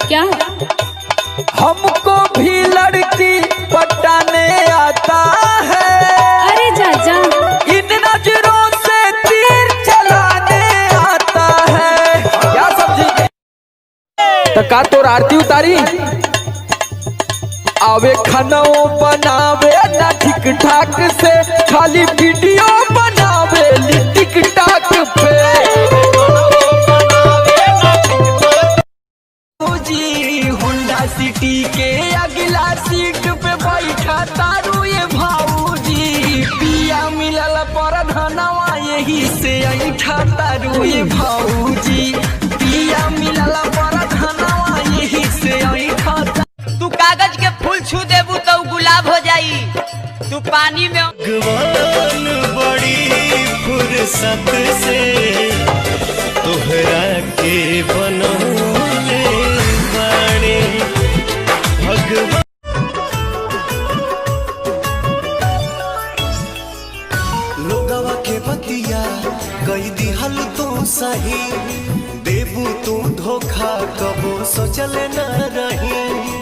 क्या? हमको भी लड़की पटाने आता है। अरे चाचा, इन नजरों से तीर चलाने आता है। क्या समझी? तो का तोर आरती उतारी आवे खाना बनावे ना ठीक ठाक से, खाली वीडियो बनावे टिक टाक पे। जी होंडा सिटी के अगला सीट पे बैठा तारू ये भाऊजी, पिया मिलल पर धनवा यही से ऐठा तारू ये भाऊजी, पिया मिलल पर धनवा यही से ऐठा। तू कागज के फूल छू देबू तो गुलाब हो जाई, तू पानी में भगवान बड़ी फुर्सत से तोहरा के बनौले बाड़े भगवान। लोगवा के बतिया कई दिहल तो सही, देबू तू धोखा कबो सोचले न रही।